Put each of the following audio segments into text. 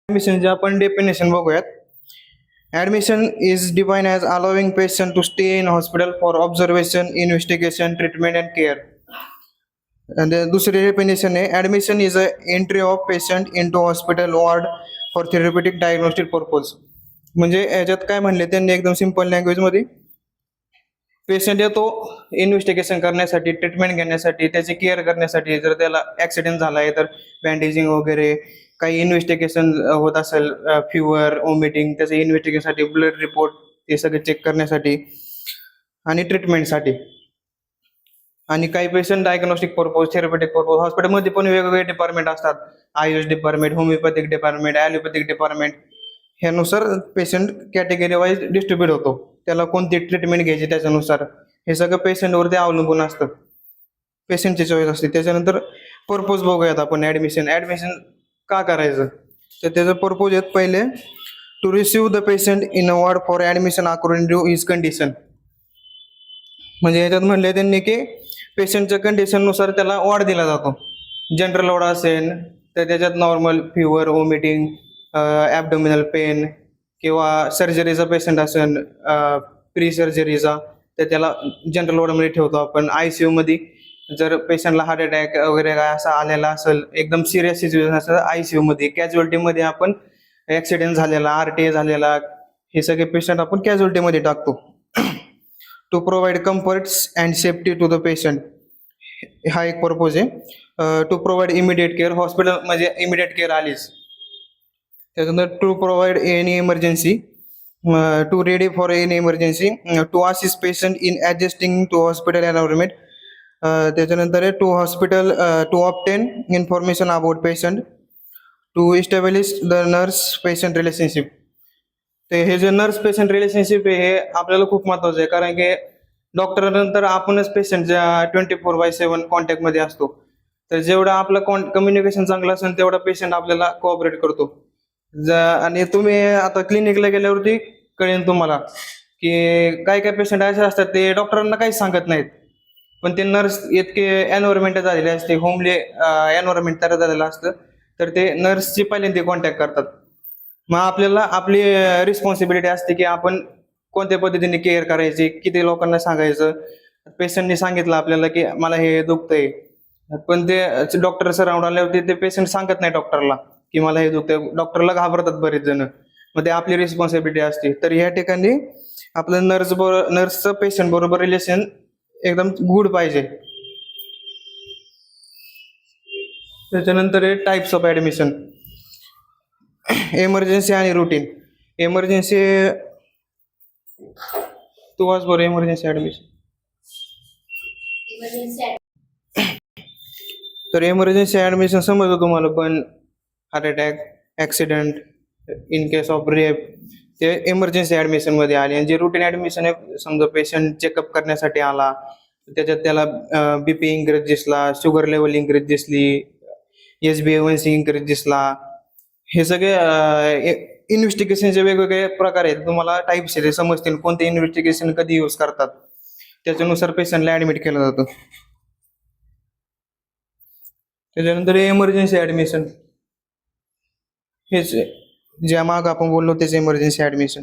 ॲडमिशनचे आपण डेफिनेशन बघूयात. Admission is define as allowing patient to stay in hospital for observation, investigation, treatment and care. दुसरी definition आहे admission is a entry of patient into hospital ward for therapeutic diagnostic purpose. म्हणजे याच्यात काय म्हणले त्यांनी एकदम simple लँग्वेजमध्ये, patient येतो इन्व्हेस्टिगेशन करण्यासाठी, ट्रीटमेंट घेण्यासाठी, त्याची केअर करण्यासाठी. जर त्याला ॲक्सिडेंट झाला आहे तर बँडेजिंग वगैरे काही इन्व्हेस्टिगेशन होत असेल, फिवर, वॉमिटिंग, त्याचं इन्व्हेस्टिगेशनसाठी, ब्लड रिपोर्ट ते सगळे चेक करण्यासाठी आणि ट्रीटमेंटसाठी. आणि काही patient diagnostic purpose, therapeutic purpose. हॉस्पिटलमध्ये पण वेगवेगळे डिपार्टमेंट असतात, Ayush department, homeopathic department, allopathic department. ह्यानुसार पेशंट कॅटेगरी वाईज डिस्ट्रीब्यूट होतो, त्याला कोणती ट्रीटमेंट घ्यायची त्याच्यानुसार. हे सगळं पेशंटवरती अवलंबून असतं, पेशंटची चॉईस असते. त्याच्यानंतर पर्पज बघूयात आपण. ॲडमिशन का करायचं तर त्याचं पर्पज आहेत. पहिले, to receive the patient in a ward for admission according to his condition. म्हणजे याच्यात म्हणले त्यांनी की पेशंटच्या कंडिशननुसार त्याला वॉर्ड दिला जातो. जनरल वॉर्ड असेल तर त्याच्यात normal fever, vomiting, abdominal pain, किंवा सर्जरीचा पेशंट असेल, प्री सर्जरीचा, तर त्याला जनरल वॉर्डमध्ये ठेवतो आपण. ICU मध्ये जर पेशंटला हार्ट अटॅक वगैरे काय असा आलेला असेल, एकदम सिरियस सिच्युएशन असेल, ICU मध्ये. कॅज्युअल्टीमध्ये आपण ॲक्सिडेंट झालेला, RTA झालेला, हे सगळे पेशंट आपण कॅज्युअल्टीमध्ये टाकतो. To provide comforts and safety to the patient, हा एक पर्पज आहे. To provide immediate care, hospital म्हणजे इमिडिएट केअर आलीच. त्याच्यानंतर to provide any emergency, to ready for any emergency, to assist patient in adjusting to hospital environment. त्याच्यानंतर आहे to obtain information about patient, to establish the nurse patient relationship. ते हे जे nurse patient relationship आहे हे आपल्याला खूप महत्त्वाचं आहे, कारण की डॉक्टरनंतर आपणच पेशंटच्या 24/7 कॉन्टॅक्टमध्ये असतो. तर जेवढं आपलं कम्युनिकेशन चांगलं असेल तेवढा पेशंट आपल्याला कोऑपरेट करतो. आणि तुम्ही आता क्लिनिकला गेल्यावरती कळेल तुम्हाला की काही काही पेशंट असे असतात ते डॉक्टरांना काहीच सांगत नाहीत, पण ते नर्स इतके एन्व्हायरमेंट झालेले असते, होमली एन्व्हायरमेंट तयार झालेलं असतं, तर ते नर्सची पहिल्यांदा कॉन्टॅक्ट करतात. मग आपल्याला आपली रिस्पॉन्सिबिलिटी असते की आपण कोणत्या पद्धतीने केअर करायची, किती लोकांना सांगायचं. पेशंटने सांगितलं आपल्याला की मला हे दुखतंय, पण ते डॉक्टर सराउंड आल्यावरती ते पेशंट सांगत नाही डॉक्टरला की मला हे दुखतंय. डॉक्टरला घाबरतात बरेच जण, मग ते आपली रिस्पॉन्सिबिलिटी असते. तर ह्या ठिकाणी आपलं नर्सचं पेशंट बरोबर रिलेशन एकदम गुड पाहिजे. त्याच्यानंतर आहे टाईप्स ऑफ ॲडमिशन, एमर्जन्सी आणि रुटीन. एमर्जन्सी, तू वाच बरं एमर्जन्सी ॲडमिशन. तर एमर्जन्सी ॲडमिशन समजलं तुम्हाला, पण heart attack, accident, in case of rape, ते एमर्जन्सी ॲडमिशनमध्ये आले. आणि जे रुटीन ॲडमिशन आहे, समजा पेशंट चेकअप करण्यासाठी आला, त्याच्यात त्याला BP इन्क्रीज दिसला, शुगर लेवल इन्क्रीज दिसली, HbA1c इन्क्रीज दिसला, हे सगळे इन्व्हेस्टिगेशनचे वेगवेगळे प्रकार आहेत. तुम्हाला टाईप्स आहेत, समजतील कोणते इन्व्हेस्टिगेशन कधी यूज करतात, त्याच्यानुसार पेशंटला ॲडमिट केलं जातं. त्याच्यानंतर एमर्जन्सी ॲडमिशन, हेच ज्या माग आपण बोललो तेच एमर्जन्सी ॲडमिशन.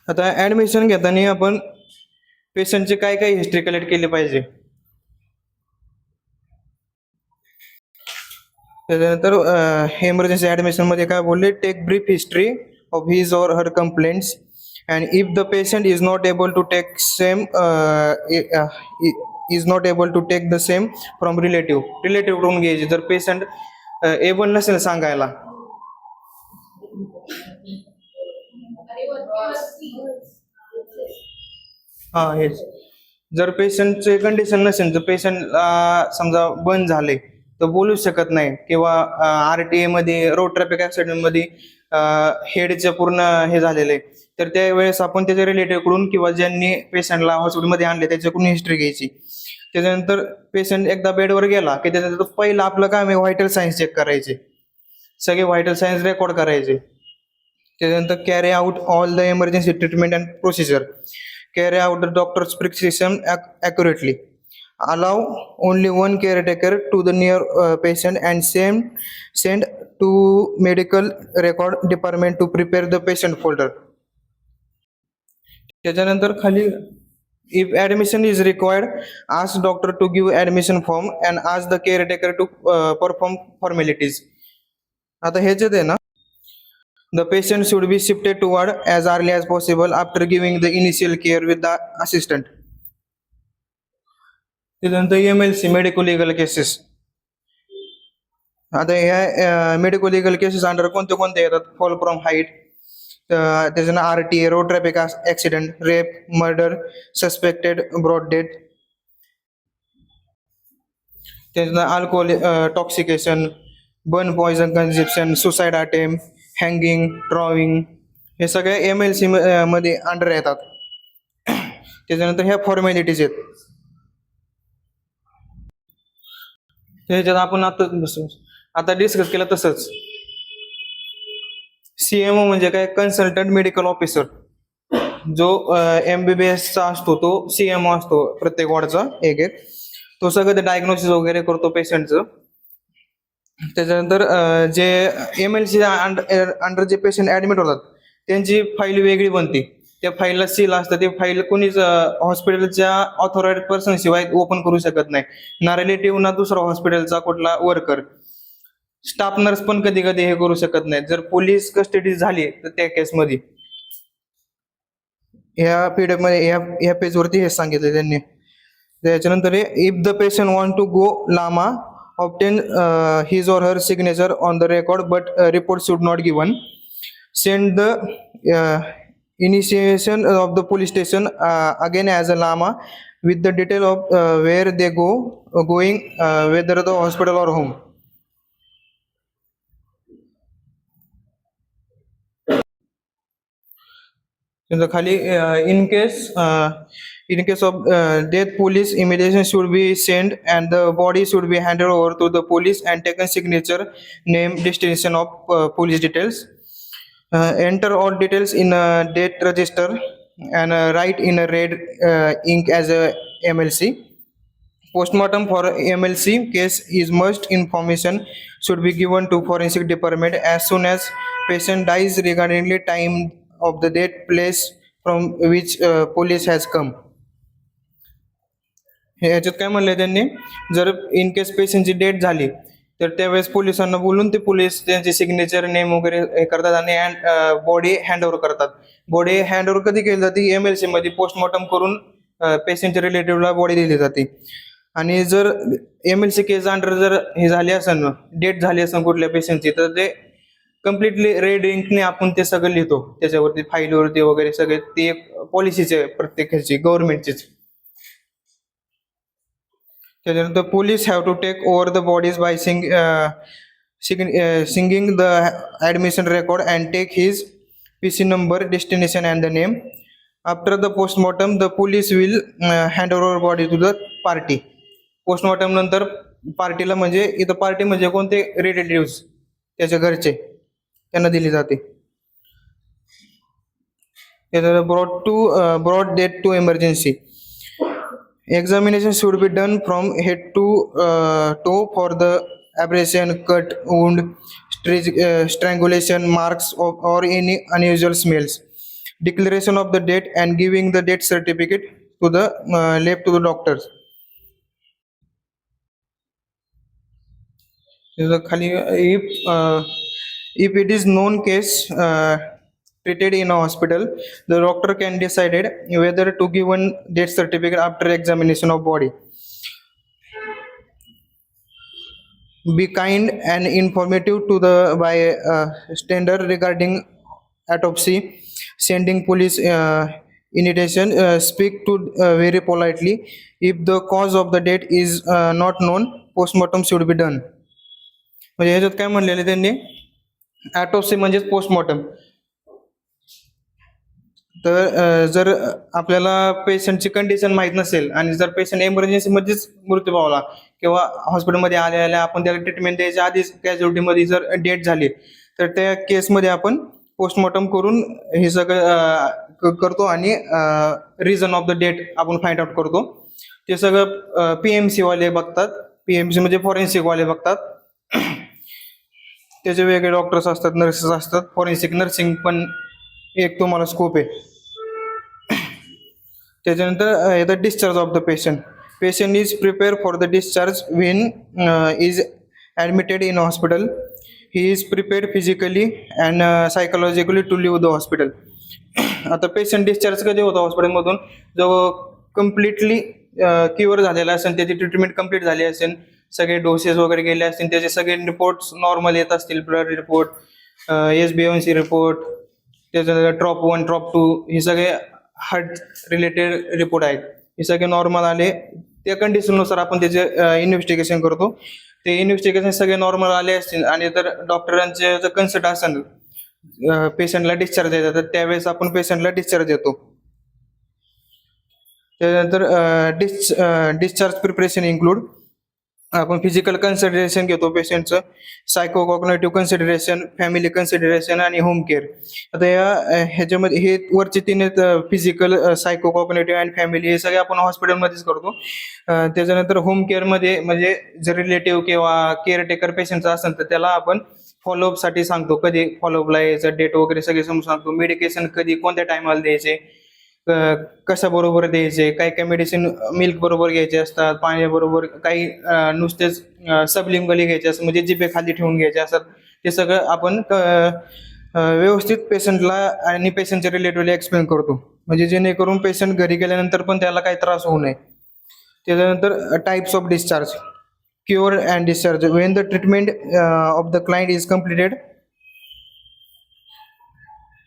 आता ॲडमिशन घेताना आपण पेशंटची काय काय हिस्ट्री कलेक्ट केली पाहिजे. त्याच्यानंतर एमर्जन्सी ॲडमिशनमध्ये काय बोलले, take brief history of his or her complaints, and if the patient is not able to take the same from relative घ्यायचे. जर पेशंट एबल नसेल सांगायला, हेच, जर पेशंटचे कंडिशन नसेल, जर पेशंट समजा बंद झाले तर बोलू शकत नाही, किंवा RTA मध्ये, रोड ट्रॅफिक ॲक्सिडेंटमध्ये हेडचे पूर्ण हे झालेलं आहे, तर त्यावेळेस आपण त्याच्या रिलेटिव्हकडून किंवा ज्यांनी पेशंटला हॉस्पिटलमध्ये आणले त्याच्याकडून हिस्ट्री घ्यायची. त्याच्यानंतर पेशंट एकदा बेडवर गेला की त्याच्यानंतर पहिलं आपलं काम आहे व्हायटल सायन्स चेक करायचे, सगळे व्हायटल सायन्स रेकॉर्ड करायचे. त्याच्यानंतर carry out all the emergency treatment and procedure, carry out the doctors prescription accurately. allow only one caretaker to the near patient and send to medical record department to prepare the patient folder. त्याच्यानंतर खाली if admission is required, ask doctor to give admission form and ask the caretaker to perform formalities. आता ह्याच्यात आहे ना, the patient should be shifted to ward as early as possible after giving the initial care with the assistant. त्यानंतर MLC medico legal cases. आता ह्या medico legal cases under कोणते कोणते येतात? फॉल फ्रॉम हाईट, त्याच्यानं RTA road traffic accident, rape, murder, suspected broad death, त्याच्यानं alcohol toxication, burn poison consumption, suicide attempt, hanging, drowning, हे सगळे MLC मध्ये अंडर येतात. त्याच्यानंतर ह्या फॉर्मॅलिटीज आहेत. त्याच्यात आपण आता डिस्कस केलं तसंच CMO म्हणजे काय? Consultant medical officer. जो MBBS चा असतो तो CMO असतो प्रत्येक वॉर्डचा एक एक. तो सगळं ते डायग्नोसिस वगैरे करतो पेशंटचं. त्याच्यानंतर जे MLC अंडर जे पेशंट ऍडमिट होतात त्यांची फाईल वेगळी बनते. त्या फाईलला सील असतं. ते फाईल कोणीच हॉस्पिटलच्या ऑथोराइज पर्सन शिवाय ओपन करू शकत नाही. ना रिलेटिव्ह ना दुसरा हॉस्पिटलचा कुठला वर्कर. स्टाफ नर्स पण कधी कधी हे करू शकत नाही. जर पोलीस कस्टडी झाली तर त्या केसमध्ये ह्या PDF मध्ये ह्या पेजवरती हे सांगितलं त्यांनी. त्याच्यानंतर if the patient want to go LAMA, obtain his or her signature on the record but report should not given. Send the initiation of the police station again as a lama with the detail of where they going, whether the hospital or home. खाली in case of death, police immediately should be sent and the body should be handed over to the police and taken signature, name, destination of police details. Enter all details in a death register and write in a red ink as a MLC. Postmortem for MLC case is must information should be given to forensic department as soon as patient dies regarding the time of the death, place from which police has come. ह्याच्यात काय म्हणलंय त्यांनी? जर in case पेशंटची death झाली तर त्यावेळेस पोलिसांना बोलून ते पोलीस त्यांचे सिग्नेचर, नेम वगैरे हे करतात आणि बॉडी हँडओव्हर करतात. बॉडी हँडओव्हर कधी केली जाते? MLC मध्ये पोस्टमॉर्टम करून पेशंटच्या रिलेटिव्हला बॉडी दिली जाते. आणि जर MLC केस अंडर जर हे झाली असेल, डेथ झाली असेल कुठल्या पेशंटची, तर ते कम्प्लिटली रेड इंकने आपण ते सगळं लिहितो त्याच्यावरती, फाईलवरती वगैरे सगळे. ते पॉलिसीचे प्रत्येकाची गव्हर्नमेंटचीच. त्याच्यानंतर police have to take over the bodies by signing the admission record and take his PC number, destination and the name. After the postmortem, the police will hand over body to the party. Postmortem नंतर पार्टीला, म्हणजे इथं party म्हणजे कोणते? Relatives, त्याच्या घरचे, त्यांना दिली जाते. Brought dead to emergency. Examination should be done from head to toe for the abrasion, cut, wound, strangulation, marks or any unusual smells. Declaration of the death and giving the death certificate to the left to the doctors. खाली if it is known case treated in a hospital, the doctor can decide whether to give one death certificate after examination of body. Be kind and informative to the bystander regarding autopsy. Sending police invitation, speak to very politely. If the cause of the death is not known, postmortem should be done. म्हणजे ह्याच्यात काय म्हणलेलं त्यांनी? Autopsy म्हणजेच postmortem. तर जर आपल्याला पेशंटची कंडिशन माहीत नसेल आणि जर पेशंट इमर्जन्सी मध्येच मृत्यू पावला किंवा हॉस्पिटलमध्ये आल्या आपण त्याला ट्रीटमेंट द्यायच्या आधीच कॅज्युअल्टीमध्ये जर डेथ झाली, तर त्या केसमध्ये आपण पोस्टमॉर्टम करून हे सगळं करतो आणि रिझन ऑफ द डेथ आपण फाइंड आउट करतो. ते सगळं PMC वाले बघतात. PMC म्हणजे फॉरेन्सिक वाले बघतात. त्याचे वेगळे डॉक्टर्स असतात, नर्सेस असतात. फॉरेन्सिक नर्सिंग पण एक तुम्हाला स्कोप आहे. त्याच्यानंतर येतं discharge of the patient. Patient is prepare for the discharge when is admitted in hospital. He is prepared physically and psychologically to leave the hospital. आता पेशंट डिस्चार्ज कधी होतो हॉस्पिटलमधून, जो कम्प्लिटली क्युअर झालेला असेल, त्याची ट्रीटमेंट कम्प्लीट झाली असेल, सगळे डोसेस वगैरे गेले असतील, त्याचे सगळे रिपोर्ट्स नॉर्मल येत असतील, ब्लड रिपोर्ट, SbA1c रिपोर्ट, त्याच्यानंतर ट्रॉप 1 ट्रॉप 2 हे सगळे हार्ट रिलेटेड रिपोर्ट आहेत, हे सगळे नॉर्मल आले, त्या कंडिशननुसार आपण त्याचे इन्व्हेस्टिगेशन करतो. ते इन्व्हेस्टिगेशन सगळे नॉर्मल आले असतील आणि जर डॉक्टरांचे जर कन्सल्ट असेल पेशंटला डिस्चार्ज द्यायचा, तर त्यावेळेस आपण पेशंटला डिस्चार्ज देतो. त्यानंतर डिस्चार्ज प्रिपरेशन इन्क्लूड आपण फिजिकल कन्सिडरेशन घेतो पेशंटचं, psycho cognitive consideration, family consideration आणि होम केअर. आता ह्याच्यामध्ये हे वरचे तीन आहेत, फिजिकल, सायको कॉग्निटिव्ह आणि फॅमिली, हे सगळे आपण हॉस्पिटलमध्येच करतो. त्याच्यानंतर होम केअरमध्ये म्हणजे जर रिलेटिव्ह किंवा केअरटेकर पेशंटचा असेल तर त्याला आपण फॉलोअपसाठी सांगतो, कधी फॉलोअपला यायचं, डेट वगैरे सगळे समजून सांगतो. मेडिकेशन कधी कोणत्या टायमाला द्यायचे, कशा बरोबर द्यायचे, काही काही मेडिसिन मिल्क बरोबर घ्यायचे असतात, पाण्याबरोबर, काही नुसतेच सबलिंगली घ्यायचे असतात, म्हणजे जिभे खाली ठेवून घ्यायचे असतात. ते सगळं आपण व्यवस्थित पेशंटला आणि पेशंटच्या रिलेटिव्हला एक्सप्लेन करतो, म्हणजे जेणेकरून पेशंट घरी गेल्यानंतर पण त्याला काही त्रास होऊ नये. त्याच्यानंतर types of discharge, cure and discharge. Wien the treatment of the client is completed,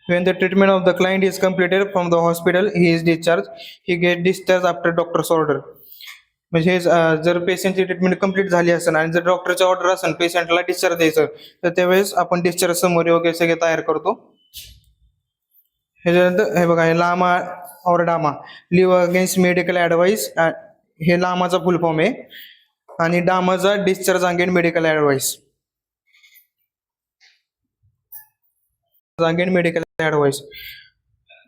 when the treatment of the client is completed from the hospital, he is discharged. He get discharged after doctor's order. म्हणजे जर पेशंटची treatment complete झाली असेल आणि जर डॉक्टरचा order असेल पेशंटला डिस्चार्ज द्यायचं, तर त्यावेळेस आपण डिस्चार्ज समोर वगैरे सगळे तयार करतो. ह्याच्यानंतर हे बघा, हे लामा और DAMA, leave against medical advice, हे लामाचा फुल फॉर्म आहे, आणि डामाचा discharge against medical advice. Again medical advice.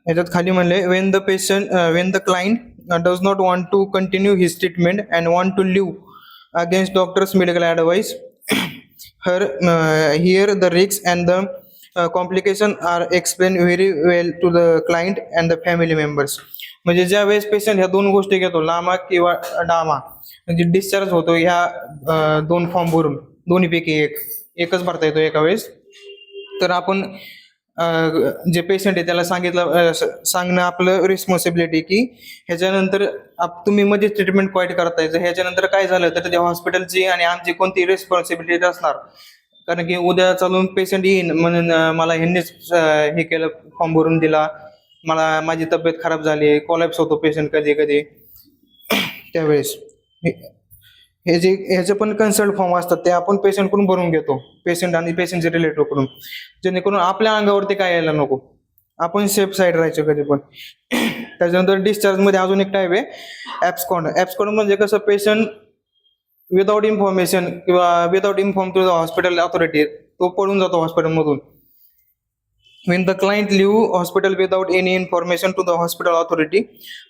याच्यात खाली म्हणले, when the client does not want to continue his treatment and want to leave against doctors medical advice, here the risk and the complication are explain very well to the client and the family members. म्हणजे ज्या वेळेस patient ह्या दोन गोष्टी घेतो, llama किंवा डामा, म्हणजे discharge होतो ह्या दोन फॉर्म भरून, दोन्हीपैकी एकच भरता येतो एका वेळेस, तर आपण जे पेशंट आहे त्याला सांगणं आपलं रिस्पॉन्सिबिलिटी की ह्याच्यानंतर तुम्ही मध्ये ट्रीटमेंट क्वाईट करताय, जर ह्याच्यानंतर काय झालं तर त्या हॉस्पिटलची आणि आमची कोणती रिस्पॉन्सिबिलिटी असणार, कारण की उद्या चालून पेशंट येईन म्हणून मला ह्यांनीच हे केलं, फॉर्म भरून दिला, मला माझी तब्येत खराब झाली, कोलॅप्स होतो पेशंट कधी कधी, त्यावेळेस ह्याचे पण कन्सल्ट फॉर्म असतात, ते आपण पेशंटकडून भरून घेतो, पेशंट आणि पेशंटचे रिलेटिव्ह कडून, जेणेकरून आपल्या अंगावरती काय यायला नको, आपण सेफ साईड राहायचं कधी पण. त्याच्यानंतर डिस्चार्ज मध्ये अजून एक टाईप आहे ॲब्सकॉन्ड. ॲब्सकॉन्ड म्हणजे कसं, पेशंट विदाउट इन्फॉर्मेशन किंवा without inform to the hospital authority, तो पळून जातो हॉस्पिटलमधून. When the client leave hospital without any information to the hospital authority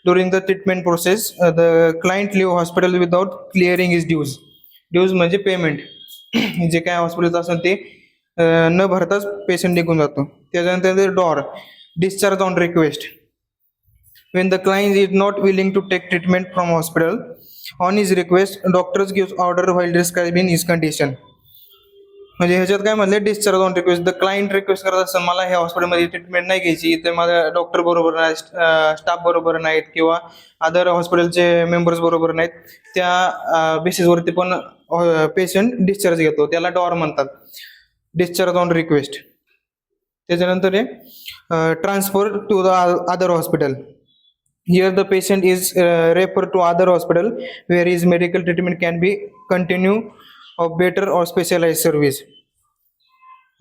during the treatment process, the client leave hospital without clearing his dues. Dues म्हणजे payment, जे काय हॉस्पिटलचं असेल ते न भरताच पेशंट निघून जातो. त्याच्यानंतर DOR, discharge on request. When the client is not willing to take treatment from hospital on his request, doctors gives order while describing his condition. म्हणजे ह्याच्यात काय म्हणले, discharge on request, the client request करत असतं मला ह्या हॉस्पिटलमध्ये treatment नाही घ्यायची, तर माझा डॉक्टर बरोबर नाही, स्टाफ बरोबर नाहीत किंवा अदर हॉस्पिटलचे मेंबर्स बरोबर नाहीत, त्या बेसिसवरती पण पेशंट डिस्चार्ज घेतो, त्याला डॉर म्हणतात, डिस्चार्ज ऑन रिक्वेस्ट. त्याच्यानंतर आहे transfer to the other hospital. Here the patient is referred to other hospital where his medical treatment can be continue of better or specialized service.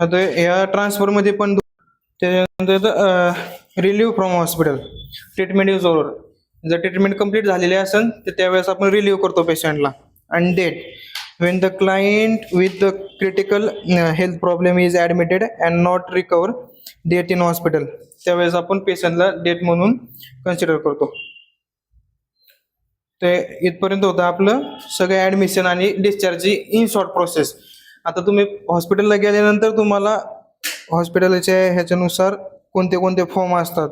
आता या ट्रान्सफर मध्ये पण त्याच्यानंतर relieve from hospital, treatment is over, जर treatment complete झालेली असेल तर त्यावेळेस आपण रिलीव्ह करतो पेशंटला. आणि date, when the client with the critical health problem is admitted and not recover dead in hospital, त्यावेळेस आपण पेशंटला डेट म्हणून कन्सिडर करतो. ते इथपर्यंत होतं आपलं सगळं ऍडमिशन आणि डिस्चार्जची इन शॉर्ट प्रोसेस. आता तुम्ही हॉस्पिटलला गेल्यानंतर तुम्हाला हॉस्पिटलच्या ह्याच्यानुसार कोणते कोणते फॉर्म असतात